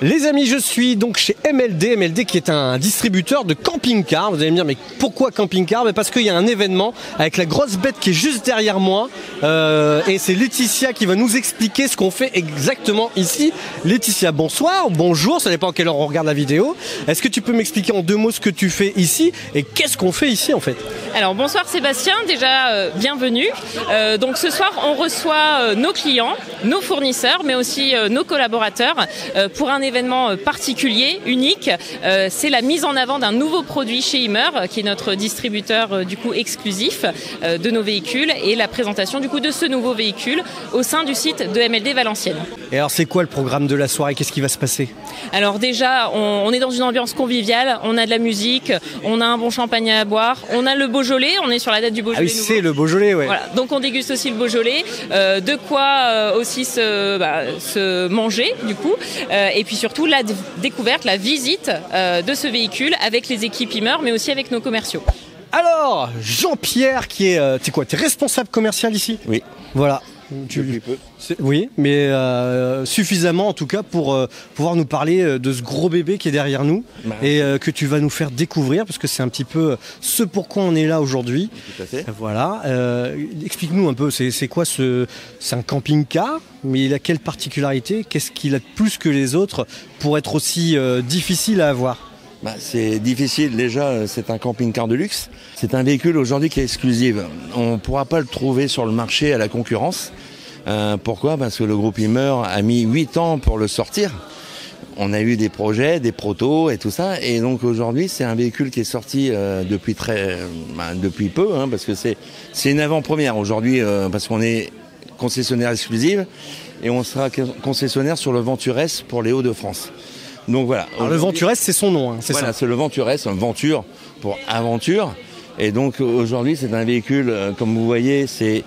Les amis, je suis donc chez MLD qui est un distributeur de camping-car. Vous allez me dire, mais pourquoi camping-car? Parce qu'il y a un événement avec la grosse bête qui est juste derrière moi. Et c'est Laetitia qui va nous expliquer ce qu'on fait exactement ici. Laetitia, bonsoir, bonjour, ça dépend à quelle heure on regarde la vidéo. Est-ce que tu peux m'expliquer en 2 mots ce que tu fais ici et qu'est-ce qu'on fait ici en fait? Alors bonsoir Sébastien, déjà bienvenue. Donc ce soir on reçoit nos clients, nos fournisseurs, mais aussi nos collaborateurs pour un événement particulier, unique. C'est la mise en avant d'un nouveau produit chez Immer, qui est notre distributeur du coup exclusif de nos véhicules, et la présentation du coup de ce nouveau véhicule au sein du site de MLD Valenciennes. Et alors c'est quoi le programme de la soirée? Qu'est-ce qui va se passer? Alors déjà on est dans une ambiance conviviale, on a de la musique, on a un bon champagne à boire, on a le Beaujolais, on est sur la date du Beaujolais. Ah oui, c'est le Beaujolais, ouais. Voilà, donc on déguste aussi le Beaujolais, de quoi aussi se manger du coup, et puis surtout la découverte, la visite de ce véhicule avec les équipes Immer, mais aussi avec nos commerciaux. Alors, Jean-Pierre qui est... t'es responsable commercial ici? Oui. Voilà. Depuis peu. Oui, mais suffisamment en tout cas pour pouvoir nous parler de ce gros bébé qui est derrière nous et que tu vas nous faire découvrir parce que c'est un petit peu ce pourquoi on est là aujourd'hui. Tout à fait. Voilà. Explique-nous un peu, c'est quoi c'est un camping-car, mais il a quelle particularité? Qu'est-ce qu'il a de plus que les autres pour être aussi difficile à avoir? C'est difficile, déjà c'est un camping-car de luxe. C'est un véhicule aujourd'hui qui est exclusif. On ne pourra pas le trouver sur le marché à la concurrence. Pourquoi? Parce que le groupe Immer a mis 8 ans pour le sortir. On a eu des projets, des protos et tout ça. Et donc aujourd'hui c'est un véhicule qui est sorti depuis peu, parce que c'est une avant-première aujourd'hui, parce qu'on est concessionnaire exclusif et on sera concessionnaire sur le Venture S pour les Hauts-de-France. Donc voilà. Alors le Venture S, c'est son nom, c'est voilà, ça. C'est le Venture S, un Venture pour aventure. Et donc aujourd'hui, c'est un véhicule, comme vous voyez, c'est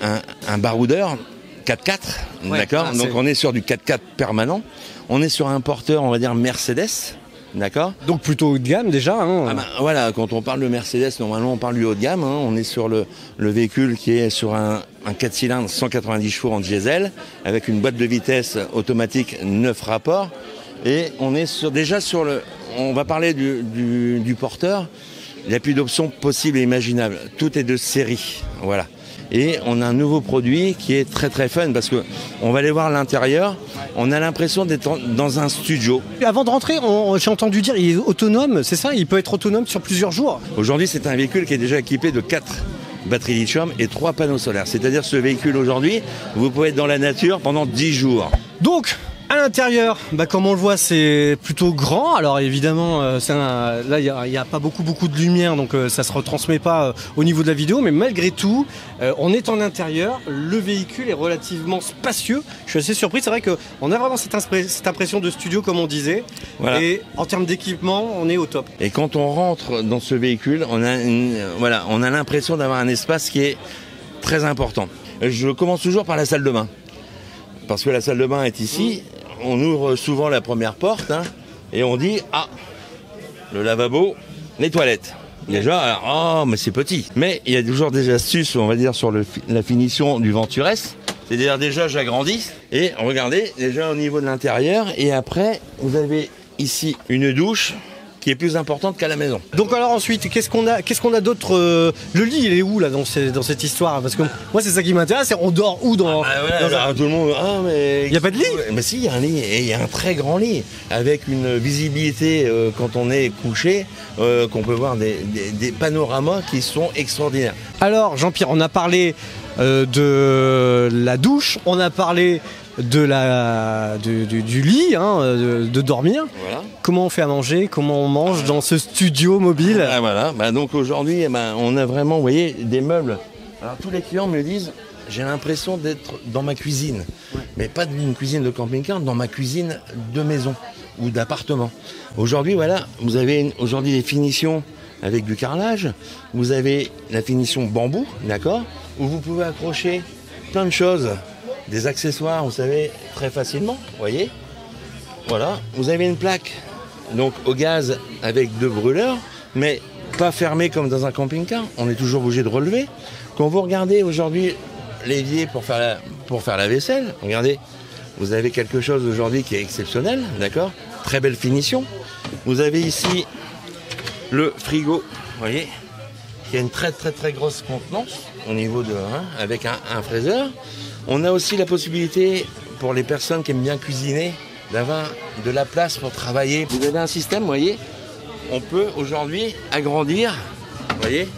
un baroudeur 4x4, ouais, d'accord. Donc on est sur du 4x4 permanent. On est sur un porteur, on va dire Mercedes, d'accord. Donc plutôt haut de gamme déjà. Voilà, quand on parle de Mercedes, normalement on parle du haut de gamme. On est sur le véhicule qui est sur un 4 cylindres 190 chevaux en diesel, avec une boîte de vitesse automatique 9 rapports. Et on est on va parler du porteur. Il n'y a plus d'options possibles et imaginables. Tout est de série, voilà. Et on a un nouveau produit qui est très très fun parce que on va aller voir l'intérieur. On a l'impression d'être dans un studio. Avant de rentrer, j'ai entendu dire il est autonome, c'est ça? Il peut être autonome sur plusieurs jours. Aujourd'hui, c'est un véhicule qui est déjà équipé de 4 batteries lithium et 3 panneaux solaires. C'est-à-dire ce véhicule aujourd'hui, vous pouvez être dans la nature pendant 10 jours. Donc, à l'intérieur, comme on le voit, c'est plutôt grand. Alors évidemment, là, il n'y a pas beaucoup de lumière, donc ça ne se retransmet pas au niveau de la vidéo. Mais malgré tout, on est en intérieur. Le véhicule est relativement spacieux. Je suis assez surpris. C'est vrai qu'on a vraiment cette impression de studio, comme on disait. Voilà. Et en termes d'équipement, on est au top. Et quand on rentre dans ce véhicule, on a l'impression d'avoir un espace qui est très important. Je commence toujours par la salle de bain. Parce que la salle de bain est ici. On ouvre souvent la première porte et on dit le lavabo, les toilettes. Déjà, mais c'est petit. Mais il y a toujours des astuces, on va dire, sur la finition du Venture S. C'est-à-dire déjà j'agrandis et regardez déjà au niveau de l'intérieur. Et après, vous avez ici une douche qui est plus importante qu'à la maison. Donc alors ensuite, qu'est-ce qu'on a d'autre? Le lit, il est où là dans cette histoire? Parce que moi c'est ça qui m'intéresse, on dort où dans tout le monde. Mais il n'y a pas de lit? Mais si, il y a un lit, et il y a un très grand lit, avec une visibilité quand on est couché, qu'on peut voir des panoramas qui sont extraordinaires. Alors Jean-Pierre, on a parlé de la douche, on a parlé du lit, de dormir. Voilà. Comment on fait à manger? Comment on mange dans ce studio mobile? Voilà. Donc aujourd'hui, on a vraiment, vous voyez, des meubles. Alors tous les clients me disent, j'ai l'impression d'être dans ma cuisine, mais pas d'une cuisine de camping-car, dans ma cuisine de maison ou d'appartement. Aujourd'hui, voilà, vous avez aujourd'hui des finitions avec du carrelage. Vous avez la finition bambou, d'accord, où vous pouvez accrocher plein de choses. Des accessoires, vous savez, très facilement, vous voyez. Voilà, vous avez une plaque donc au gaz avec 2 brûleurs, mais pas fermée comme dans un camping-car. On est toujours obligé de relever. Quand vous regardez aujourd'hui l'évier pour faire la vaisselle, regardez, vous avez quelque chose aujourd'hui qui est exceptionnel, d'accord? Très belle finition. Vous avez ici le frigo, vous voyez, qui a une très grosse contenance au niveau de, avec un fraiseur. On a aussi la possibilité pour les personnes qui aiment bien cuisiner d'avoir de la place pour travailler. Vous avez un système, vous voyez, on peut aujourd'hui agrandir, vous voyez.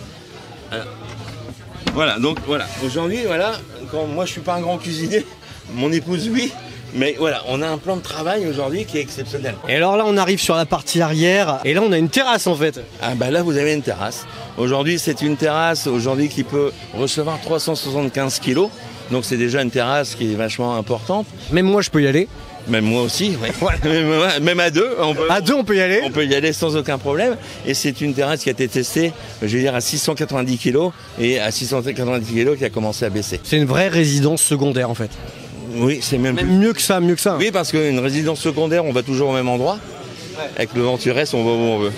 Voilà, donc voilà, aujourd'hui, voilà, quand moi je suis pas un grand cuisinier, mon épouse oui, mais voilà, on a un plan de travail aujourd'hui qui est exceptionnel. Et alors là, on arrive sur la partie arrière, et là on a une terrasse en fait. Ah bah là vous avez une terrasse. Aujourd'hui c'est une terrasse aujourd'hui qui peut recevoir 375 kilos, donc c'est déjà une terrasse qui est vachement importante. Même moi je peux y aller. Même moi aussi, ouais. Même à deux. À deux on peut y aller. On peut y aller sans aucun problème. Et c'est une terrasse qui a été testée, je veux dire, à 690 kg et à 690 kg qui a commencé à baisser. C'est une vraie résidence secondaire en fait. Oui, c'est même mieux que ça, mieux que ça. Oui, parce qu'une résidence secondaire, on va toujours au même endroit. Ouais. Avec le Venturès, on va où on veut.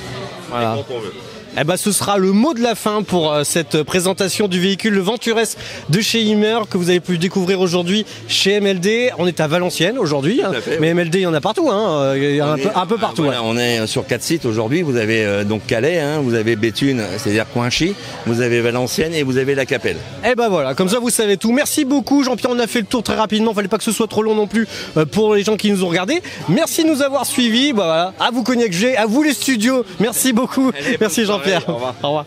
Voilà. Et quand on veut. Eh ben, ce sera le mot de la fin pour cette présentation du véhicule, le Venturès de chez Ymer, que vous avez pu découvrir aujourd'hui chez MLD. On est à Valenciennes aujourd'hui, hein, mais MLD il y en a partout, hein, il y en a un peu partout. Voilà, on est sur 4 sites aujourd'hui. Vous avez donc Calais, hein, vous avez Béthune, c'est-à-dire Coinchy, vous avez Valenciennes et vous avez La Capelle. Et ben voilà, comme ça vous savez tout. Merci beaucoup Jean-Pierre, on a fait le tour très rapidement, fallait pas que ce soit trop long non plus pour les gens qui nous ont regardés. Merci de nous avoir suivis, bah voilà, à vous Cognac G, à vous les studios, merci beaucoup. Allez, merci Jean-Pierre. Au revoir.